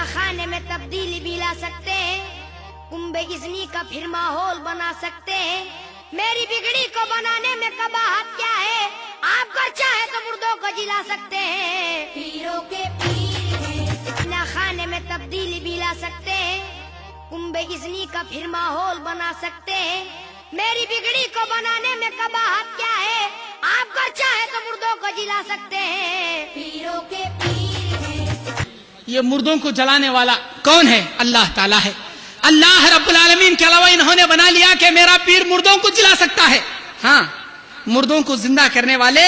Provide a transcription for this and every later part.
خانے میں تبدیلی بھی لا سکتے ہیں، کنبے اذنی کا پھر ماحول بنا سکتے ہیں، میری بگڑی کو بنانے میں قباحت کیا ہے، آپ کا چاہے تو مردوں کو جلا سکتے ہیں، پیروں کے پیر ہیں، نہ خانے میں تبدیلی بھی لا سکتے ہیں، کنبے اذنی کا پھر ماحول بنا سکتے ہیں، میری بگڑی کو بنانے میں قباحت کیا ہے، آپ کا چاہے تو مردوں کو جلا سکتے ہیں، پیروں کے پیر ہیں۔ یہ مردوں کو جلانے والا کون ہے؟ اللہ تعالیٰ ہے۔ اللہ رب العالمین کے علاوہ انہوں نے بنا لیا کہ میرا پیر مردوں کو جلا سکتا ہے۔ ہاں، مردوں کو زندہ کرنے والے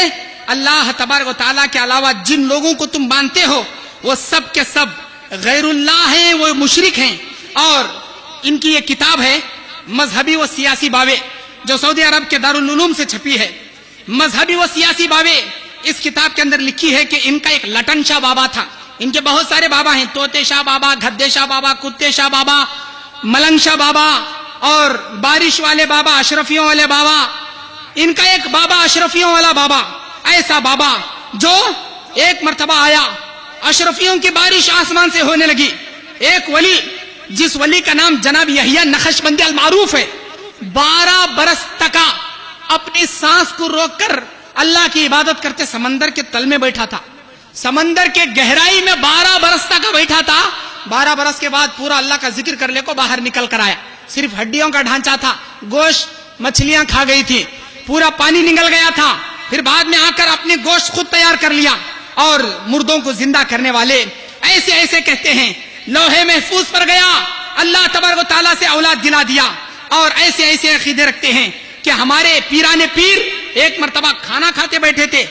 اللہ تبارک و تعالیٰ کے علاوہ جن لوگوں کو تم مانتے ہو وہ سب کے سب غیر اللہ ہیں، وہ مشرک ہیں۔ اور ان کی یہ کتاب ہے مذہبی و سیاسی بابے، جو سعودی عرب کے دارالعلوم سے چھپی ہے۔ مذہبی و سیاسی بابے، اس کتاب کے اندر لکھی ہے کہ ان کا ایک لٹن شاہ بابا تھا۔ ان کے بہت سارے بابا ہیں، طوطے شاہ بابا، گھدے شاہ بابا، کتے شاہ بابا، ملنگ شاہ بابا اور بارش والے بابا، اشرفیوں والے بابا۔ ان کا ایک بابا اشرفیوں والا بابا، ایسا بابا جو ایک مرتبہ آیا، اشرفیوں کی بارش آسمان سے ہونے لگی۔ ایک ولی، جس ولی کا نام جناب یحییٰ نقشبندی المعروف ہے، 12 برس تک اپنی سانس کو روک کر اللہ کی عبادت کرتے سمندر کے تل میں بیٹھا تھا۔ سمندر کے گہرائی میں 12 برس تک بیٹھا تھا۔ 12 برس کے بعد پورا اللہ کا ذکر کرنے کو باہر نکل کر آیا۔ صرف ہڈیوں کا ڈھانچہ تھا، گوشت مچھلیاں کھا گئی تھی، پورا پانی نکل گیا تھا۔ پھر بعد میں آ کر اپنی گوشت خود تیار کر لیا۔ اور مردوں کو زندہ کرنے والے ایسے ایسے کہتے ہیں، لوہے محفوظ پر گیا، اللہ تبارک و تعالیٰ سے اولاد دلا دیا۔ اور ایسے ایسے عقیدے رکھتے ہیں کہ ہمارے پیران پیر ایک مرتبہ کھانا کھاتے بیٹھے تھے،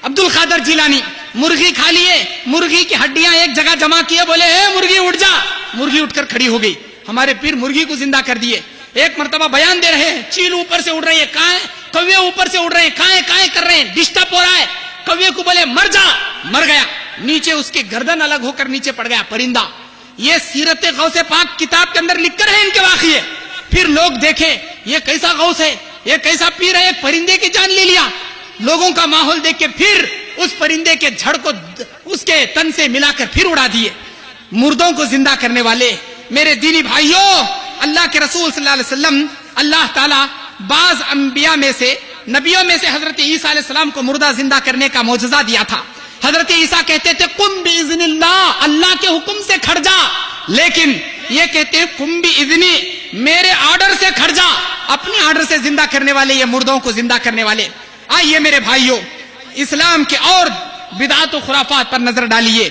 عبد القادر جیلانی، مرغی کھا لیے، مرغی کی ہڈیاں ایک جگہ جمع کیے، بولے اے مرغی اٹھ جا، مرغی اٹھ کر کھڑی ہو گئی۔ ہمارے پیر مرغی کو زندہ کر دیے۔ ایک مرتبہ بیان دے رہے ہیں، چیل اوپر سے اڑ رہی ہے، کائیں کوے اوپر سے اڑ رہے ہیں، کائیں کائیں کر رہے ہیں، ڈسٹرب ہو رہا ہے، کوے کو بولے مر جا، مر گیا، نیچے اس کی گردن الگ ہو کر نیچے پڑ گیا پرندہ۔ یہ سیرت غوث پاک کتاب کے اندر لکھ کر ہے ان کے واقعے۔ پھر لوگ دیکھے یہ کیسا غوث ہے، یہ کیسا پیر ہے، ایک پرندے کی جان لے لیا۔ لوگوں کا ماحول دیکھ کے پھر اس پرندے کے جھڑ کو اس کے تن سے ملا کر پھر اڑا دیے۔ مردوں کو زندہ کرنے والے میرے دینی بھائیوں، اللہ کے رسول صلی اللہ علیہ وسلم، اللہ تعالیٰ بعض انبیاء میں سے، نبیوں میں سے حضرت عیسیٰ علیہ السلام کو مردہ زندہ کرنے کا معجزہ دیا تھا۔ حضرت عیسیٰ کہتے تھے قم باذن اللہ، اللہ کے حکم سے کھڑ جا، لیکن یہ کہتے ہیں قم باذنی، میرے آرڈر سے کھڑ جا۔ اپنی آرڈر سے زندہ کرنے والے یہ مردوں کو زندہ کرنے والے۔ آئیے میرے بھائیوں، اسلام کے اور بدعات و خرافات پر نظر ڈالیے۔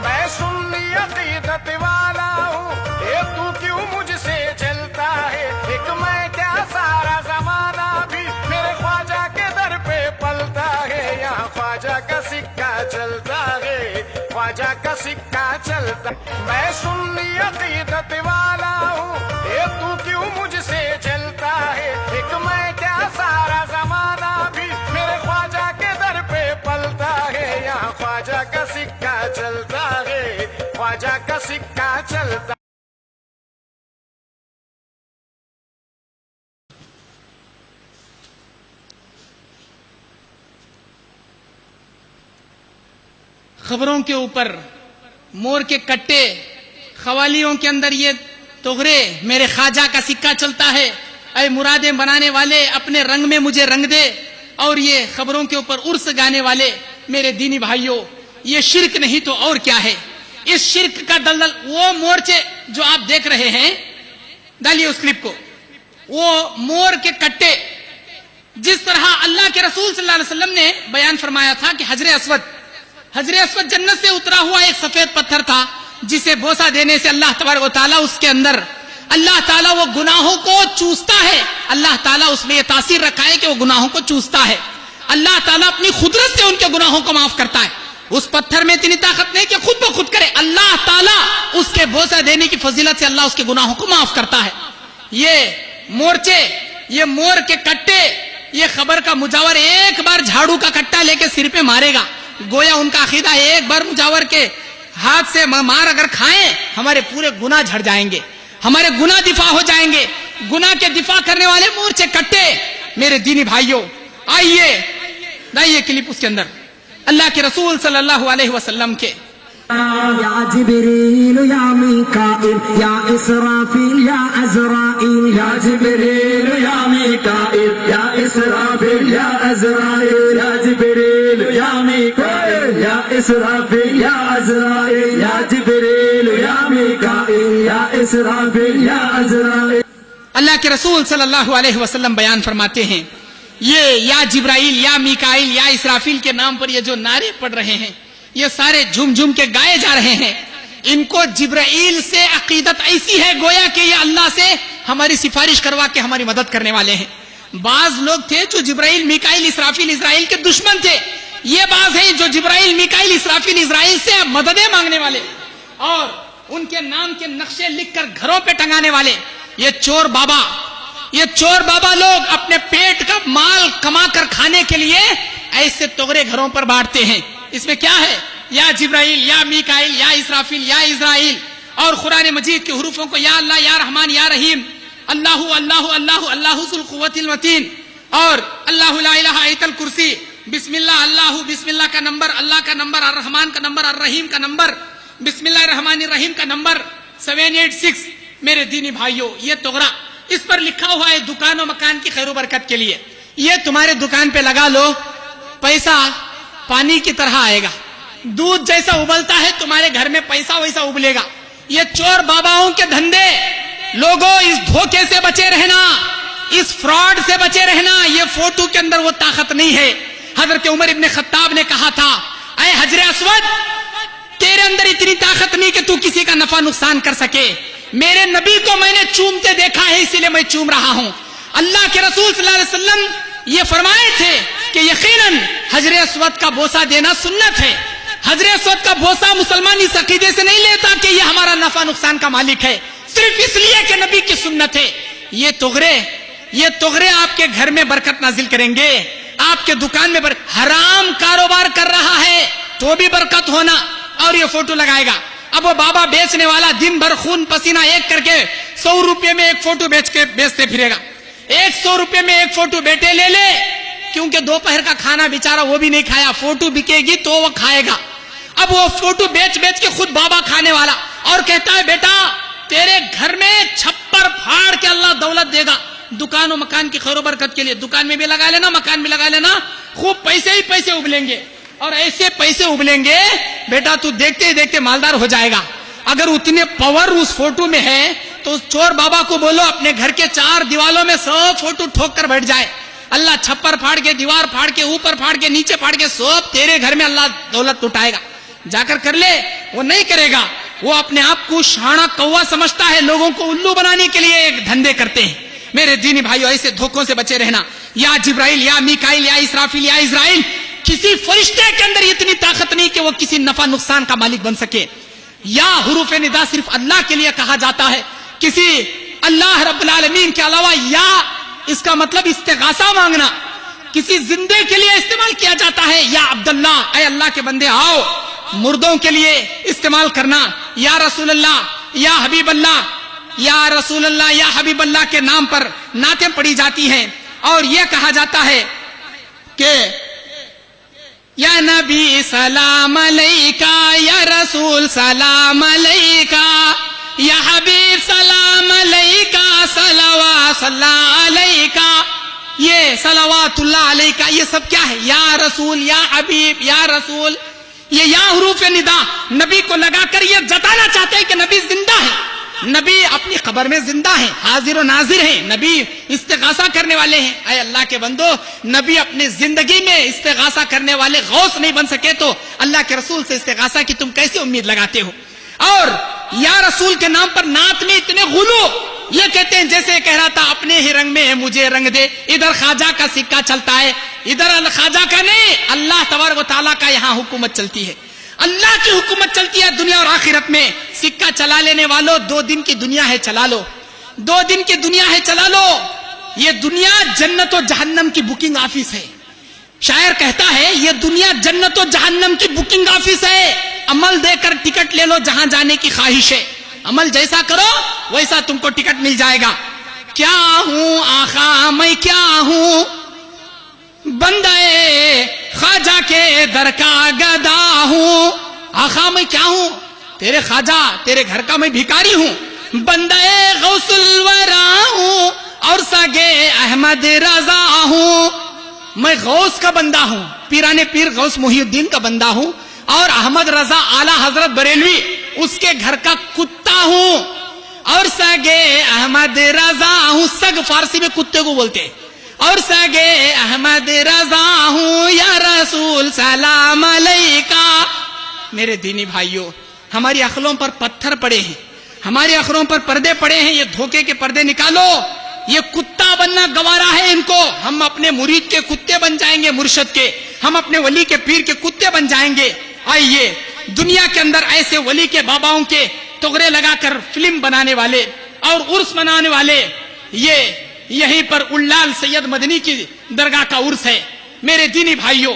میں سنی عقیدت والا ہوں، اے تو کیوں مجھ سے جلتا ہے، ایک میں کیا سارا زمانہ بھی میرے خواجہ کے در پہ پلتا ہے، یہاں خواجہ کا سکہ چلتا ہے، خواجہ کا سکہ چلتا۔ میں سنی عقیدت والا ہوں، اے تو کیوں مجھ سے جلتا ہے، ایک میں کیا سارا زمانہ بھی میرے خواجہ کے در پہ پلتا ہے، یہاں خواجہ کا سکہ چلتا ہے، خواجہ کا سکہ چلتا۔ خبروں کے اوپر مور کے کٹے، قوالیوں کے اندر یہ توغرے، میرے خواجہ کا سکہ چلتا ہے، اے مرادیں بنانے والے اپنے رنگ میں مجھے رنگ دے، اور یہ خبروں کے اوپر عرس گانے والے میرے دینی بھائیوں، یہ شرک نہیں تو اور کیا ہے؟ اس شرک کا دلدل، وہ مورچے جو آپ دیکھ رہے ہیں، ڈالیے اس کلپ کو، وہ مور کے کٹے، جس طرح اللہ کے رسول صلی اللہ علیہ وسلم نے بیان فرمایا تھا کہ حجر اسود جنت سے اترا ہوا ایک سفید پتھر تھا، جسے بوسہ دینے سے اللہ تبارک و تعالیٰ اس کے اندر، اللہ تعالیٰ وہ گناہوں کو چوستا ہے، اللہ تعالیٰ اس میں یہ تاثیر رکھا ہے کہ وہ گناہوں کو چوستا ہے، اللہ تعالیٰ اپنی قدرت سے ان کے گناہوں کو معاف کرتا ہے۔ اس پتھر میں اتنی طاقت نہیں کہ خود بخود کرے، اللہ تعالیٰ اس کے بوسہ دینے کی فضیلت سے اللہ اس کے گناہوں کو معاف کرتا ہے۔ یہ مورچے، یہ مور کے کٹے، یہ خبر کا مجاور ایک بار جھاڑو کا کٹا لے کے سر پہ مارے گا، گویا ان کا عقیدہ ہے ایک بار مجاور کے ہاتھ سے مار اگر کھائیں ہمارے پورے گناہ جھڑ جائیں گے، ہمارے گناہ دفاع ہو جائیں گے۔ گناہ کے دفاع کرنے والے مورچے کٹے میرے دینی بھائیوں، آئیے لائیے کلپ اس کے اندر اللہ کے رسول صلی اللہ علیہ وسلم کے یا جبریل یا میکائیل یا اسرافیل یا عزرائیل یا جبریل یا میکائیل یا اسرافیل یا عزرائیل یا جبریل یا میکائیل یا اسرافیل یا عزرائیل یا جبریل یا میکائیل یا اسرافیل یا عزرائیل. اللہ کے رسول صلی اللہ علیہ وسلم بیان فرماتے ہیں یہ یا جبرائیل یا میکائیل یا اسرافیل کے نام پر یہ جو نعرے پڑ رہے ہیں یہ سارے جھوم جھوم کے گائے جا رہے ہیں. ان کو جبرائیل سے عقیدت ایسی ہے گویا کہ یہ اللہ سے ہماری سفارش کروا کے ہماری مدد کرنے والے ہیں. بعض لوگ تھے جو جبرائیل میکائیل اسرافیل اسرائیل کے دشمن تھے. یہ بعض ہیں جو جبرائیل میکائیل اسرافیل اسرائیل سے مددیں مانگنے والے اور ان کے نام کے نقشے لکھ کر گھروں پہ ٹنگانے والے. یہ چور بابا لوگ اپنے پیٹ کا مال کما کر کھانے کے لیے ایسے تغرے گھروں پر بانٹتے ہیں. اس میں کیا ہے؟ یا جبرائیل یا میکائیل یا اسرافیل یا اسرائیل. اور قرآن مجید کے حروفوں کو یا اللہ یا رحمان یا رحیم، اللہ اللہ اللہ اللہ ذو القوۃ المتین، اور اللہ لا الہ الا الکرسی، بسم اللہ اللہ، بسم اللہ کا نمبر، اللہ کا نمبر، الرحمان کا نمبر، الرحیم کا نمبر، بسم اللہ الرحمن الرحیم کا نمبر 786. میرے دینی بھائیوں، یہ تغرا اس پر لکھا ہوا ہے دکان و مکان کی خیر و برکت کے لیے. یہ تمہارے دکان پہ لگا لو، پیسہ پانی کی طرح آئے گا. دودھ جیسا ابلتا ہے تمہارے گھر میں پیسہ ویسا ابلے گا. یہ چور باباؤں کے دھندے. لوگوں اس دھوکے سے بچے رہنا، اس فراڈ سے بچے رہنا. یہ فوٹو کے اندر وہ طاقت نہیں ہے. حضرت عمر ابن خطاب نے کہا تھا اے حجر اسود، تیرے اندر اتنی طاقت نہیں کہ تو کسی کا نفع نقصان کر سکے. میرے نبی کو میں نے چومتے دیکھا ہے اسی لیے میں چوم رہا ہوں. اللہ کے رسول صلی اللہ علیہ وسلم یہ فرمائے تھے کہ یقیناً حجر اسود کا بوسہ دینا سنت ہے. حجر اسود کا بوسہ مسلمان اس عقیدے سے نہیں لیتا کہ یہ ہمارا نفع نقصان کا مالک ہے، صرف اس لیے کہ نبی کی سنت ہے. یہ تغرے آپ کے گھر میں برکت نازل کریں گے، آپ کے دکان میں حرام کاروبار کر رہا ہے تو بھی برکت ہونا. اور یہ فوٹو لگائے گا. اب وہ بابا بیچنے والا دن بھر خون پسینہ ایک کر کے 100 روپے میں ایک فوٹو بیچتے پھرے گا. 100 روپے میں ایک فوٹو بیٹے لے لے، کیونکہ دوپہر کا کھانا بیچارہ وہ بھی نہیں کھایا، فوٹو بکے گی تو وہ کھائے گا. اب وہ فوٹو بیچ کے خود بابا کھانے والا، اور کہتا ہے بیٹا تیرے گھر میں چھپر پھاڑ کے اللہ دولت دے گا دکان و مکان کی خیر و برکت کے لیے. دکان میں بھی لگا لینا، مکان میں لگا لینا، خوب پیسے ہی پیسے ابلیں گے. اور ایسے پیسے ابلیں گے بیٹا تو دیکھتے ہی دیکھتے مالدار ہو جائے گا. اگر اتنے پاور اس فوٹو میں ہے تو اس چور بابا کو بولو اپنے گھر کے 4 دیوالوں میں 100 فوٹو ٹھوک کر بیٹھ جائے. اللہ چھپر پھاڑ کے، دیوار پھاڑ کے، اوپر پھاڑ کے، نیچے پھاڑ کے، سب تیرے گھر میں اللہ دولت اٹھائے گا. جا کر کر لے. وہ نہیں کرے گا. وہ اپنے آپ کو شانہ کوا سمجھتا ہے، لوگوں کو الو بنانے کے لیے دھندے کرتے ہیں. میرے دینی بھائیو، ایسے دھوکوں سے بچے رہنا. یا جبرائیل یا میکائیل یا اسرافیل یا اسرائیل، کسی فرشتے کے اندر اتنی طاقت نہیں کہ وہ کسی نفع نقصان کا مالک بن سکے. یا حروف ندا صرف اللہ کے لیے کہا جاتا ہے، کسی اللہ رب العالمین کے علاوہ. یا اس کا مطلب استغاثہ مانگنا، کسی زندے کے لیے استعمال کیا جاتا ہے. یا عبداللہ، اے اللہ کے بندے آؤ. مردوں کے لیے استعمال کرنا. یا رسول اللہ، یا حبیب اللہ، یا رسول اللہ، یا حبیب اللہ کے نام پر نعتیں پڑھی جاتی ہیں. اور یہ کہا جاتا ہے کہ یا نبی سلام علیکہ، یا رسول سلام علیکہ، یا حبیب سلام علیکہ، صلوات اللہ علیکہ. یہ صلوات اللہ علیکہ یہ سب کیا ہے؟ یا رسول، یا حبیب، یا رسول. یہ یا حروف ندا نبی کو لگا کر یہ جتانا چاہتے ہیں کہ نبی زندہ ہے، نبی اپنی قبر میں زندہ ہیں، حاضر و ناظر ہیں، نبی استغاثہ کرنے والے ہیں. اے اللہ کے بندو، نبی اپنی زندگی میں استغاثہ کرنے والے غوث نہیں بن سکے تو اللہ کے رسول سے استغاثہ کی تم کیسے امید لگاتے ہو؟ اور یا رسول کے نام پر نعت میں اتنے غلو، یہ کہتے ہیں جیسے کہہ رہا تھا اپنے ہی رنگ میں ہے مجھے رنگ دے. ادھر خواجہ کا سکہ چلتا ہے، ادھر خواجہ کا نہیں، اللہ تبارک و تعالیٰ کا یہاں حکومت چلتی ہے. اللہ کی حکومت چلتی ہے دنیا اور آخرت میں. سکہ چلا لینے والوں 2 دن کی دنیا ہے، چلا لو. 2 دن کی دنیا ہے، چلا لو. یہ دنیا جنت و جہنم کی بکنگ آفس ہے. شاعر کہتا ہے یہ دنیا جنت و جہنم کی بکنگ آفس ہے. عمل دے کر ٹکٹ لے لو جہاں جانے کی خواہش ہے. عمل جیسا کرو ویسا تم کو ٹکٹ مل جائے گا. کیا ہوں آقا میں کیا ہوں، بندے خواجہ کے در کا گدا ہوں. آقا میں کیا ہوں؟ تیرے خواجہ، تیرے گھر کا میں بھیکاری ہوں، بندہ غوث الورا ہوں اور ساگے احمد رضا ہوں. میں غوث کا بندہ ہوں، پیرانے پیر غوث محی الدین کا بندہ ہوں، اور احمد رضا اعلی حضرت بریلوی اس کے گھر کا کتا ہوں، اور ساگے احمد رضا ہوں. سگ فارسی میں کتے کو بولتے. اور ساگے احمد رضا ہوں یا رسول سلام علیکہ. میرے دینی بھائیوں، ہماری عقلوں پر پتھر پڑے ہیں، ہماری عقلوں پر پردے پڑے ہیں. یہ دھوکے کے پردے نکالو. یہ کتا بننا گوارا ہے ان کو. ہم اپنے مرید کے کتے بن جائیں گے، مرشد کے. ہم اپنے ولی کے پیر کے کتے بن جائیں گے. آئیے دنیا کے اندر ایسے ولی کے باباؤں کے تغرے لگا کر فلم بنانے والے اور عرس منانے والے، یہ یہیں پر اولال سید مدنی کی درگاہ کا عرس ہے. میرے دینی بھائیوں،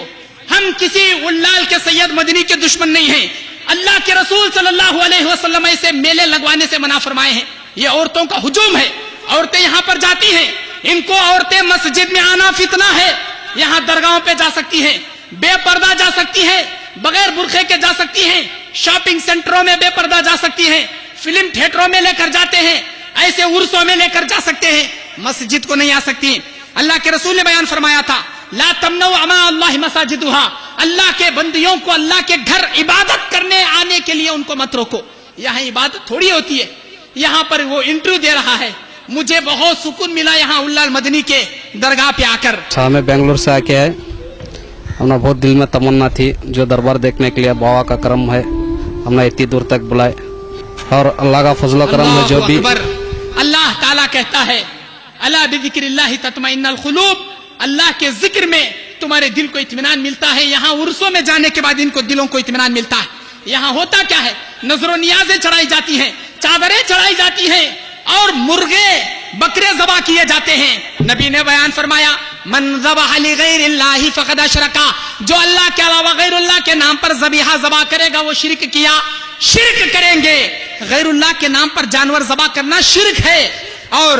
ہم کسی اولال کے سید مدنی کے دشمن نہیں ہیں. اللہ کے رسول صلی اللہ علیہ وسلم ایسے میلے لگوانے سے منع فرمائے ہیں. یہ عورتوں کا ہجوم ہے. عورتیں یہاں پر جاتی ہیں، ان کو عورتیں مسجد میں آنا فتنہ ہے. یہاں درگاہوں پہ جا سکتی ہیں، بے پردہ جا سکتی ہیں، بغیر برقعے کے جا سکتی ہیں، شاپنگ سینٹروں میں بے پردہ جا سکتی ہیں، فلم تھیٹروں میں لے کر جاتے ہیں، ایسے عرسوں میں لے کر جا سکتے ہیں، مسجد کو نہیں آ سکتی. اللہ کے رسول نے بیان فرمایا تھا، لا تمنعوا اماء اللہ مساجدها. اللہ کے بندیوں کو اللہ کے گھر عبادت کرنے آنے کے لیے ان کو مت روکو. یہاں عبادت تھوڑی ہوتی ہے. یہاں پر وہ انٹرویو دے رہا ہے. مجھے بہت سکون ملا یہاں اولال مدنی کے درگاہ پہ آ کر. ہمیں بنگلور سے آ کے آئے، ہمیں بہت دل میں تمنا تھی جو دربار دیکھنے کے لیے بابا کا کرم ہے، ہم نے اتنی دور تک بلائے، اور اللہ کا فضل و کرم ہے. جو بھی اللہ تعالیٰ کہتا ہے، الا بذکر اللہ تطمئن القلوب. اللہ کے ذکر میں تمہارے دل کو اطمینان ملتا ہے. یہاں عرسوں میں جانے کے بعد ان کو دلوں کو اطمینان ملتا ہے. یہاں ہوتا کیا ہے؟ نظر و نیازیں چڑھائی جاتی ہیں، چادریں چڑھائی جاتی ہیں، اور مرغے بکرے ذبح کیے جاتے ہیں. نبی نے بیان فرمایا، من ذبح لغیر اللہ فقد اشرکا. جو اللہ کے علاوہ غیر اللہ کے نام پر ذبیحہ ذبح کرے گا وہ شرک کیا. شرک کریں گے. غیر اللہ کے نام پر جانور ذبح کرنا شرک ہے. اور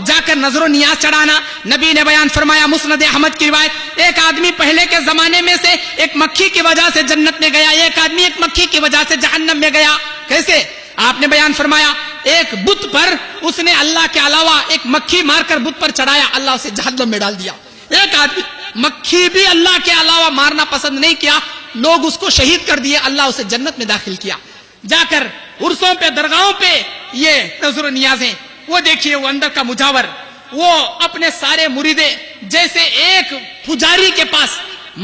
جا کر نظر و نیاز چڑھانا، نبی نے بیان فرمایا، مسند احمد کی روایت، ایک آدمی پہلے کے زمانے میں سے ایک مکھی کی وجہ سے جنت میں گیا، ایک آدمی ایک مکھی کی وجہ سے جہنم میں گیا. کیسے؟ آپ نے بیان فرمایا، ایک بت پر اس نے اللہ کے علاوہ ایک مکھی مار کر بت پر چڑھایا، اللہ اسے جہنم میں ڈال دیا. ایک آدمی مکھی بھی اللہ کے علاوہ مارنا پسند نہیں کیا، لوگ اس کو شہید کر دیے، اللہ اسے جنت میں داخل کیا. جا کر عرسوں پہ درگاہوں پہ یہ نظر و نیازیں، وہ دیکھیے وہ اندر کا مجاور، وہ اپنے سارے مریدے جیسے ایک پجاری کے پاس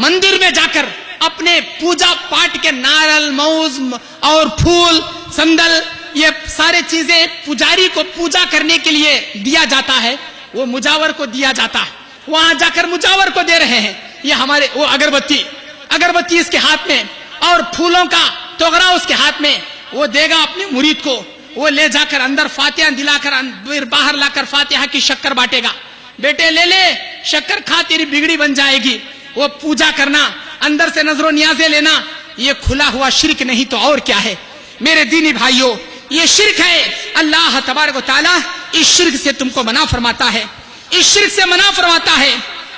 مندر میں جا کر اپنے پوجا پاٹ کے نارل موز اور پھول سندل یہ سارے چیزیں پجاری کو پوجا کرنے کے لیے دیا جاتا ہے، وہ مجاور کو دیا جاتا ہے. وہاں جا کر مجاور کو دے رہے ہیں. یہ ہمارے وہ اگربتی اس کے ہاتھ میں اور پھولوں کا توغرا اس کے ہاتھ میں، وہ دے گا اپنے مرید کو. وہ لے جا کر اندر فاتحہ دلا کر باہر لا کر فاتحہ کی شکر بانٹے گا. بیٹے لے لے شکر کھا، تیری بگڑی بن جائے گی. وہ پوجا کرنا، اندر سے نظر و نیازیں لینا، یہ کھلا ہوا شرک نہیں تو اور کیا ہے. میرے دینی بھائیوں، یہ شرک ہے. اللہ تبارک و تعالیٰ اس شرک سے تم کو منع فرماتا ہے، اس شرک سے منع فرماتا ہے.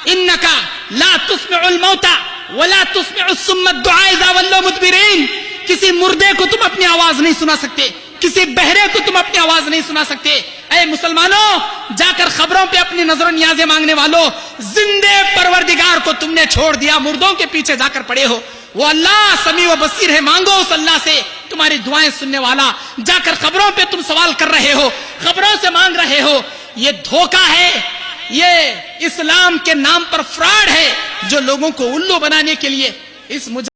انکا لا تسمع الموتى ولا تسمع الصم الدعاء اذا ولوا مدبرین. کسی مردے کو تم اپنی آواز نہیں سنا سکتے، کسی بہرے کو تم اپنی آواز نہیں سنا سکتے. اے مسلمانوں، جا کر خبروں پہ اپنی نظر و نیازیں مانگنے والوں، زندے پروردگار کو تم نے چھوڑ دیا، مردوں کے پیچھے جا کر پڑے ہو. وہ اللہ سمیع و بصیر ہے، مانگو اس اللہ سے، تمہاری دعائیں سننے والا. جا کر خبروں پہ تم سوال کر رہے ہو، خبروں سے مانگ رہے ہو. یہ دھوکہ ہے، یہ اسلام کے نام پر فراڈ ہے جو لوگوں کو الو بنانے کے لیے اس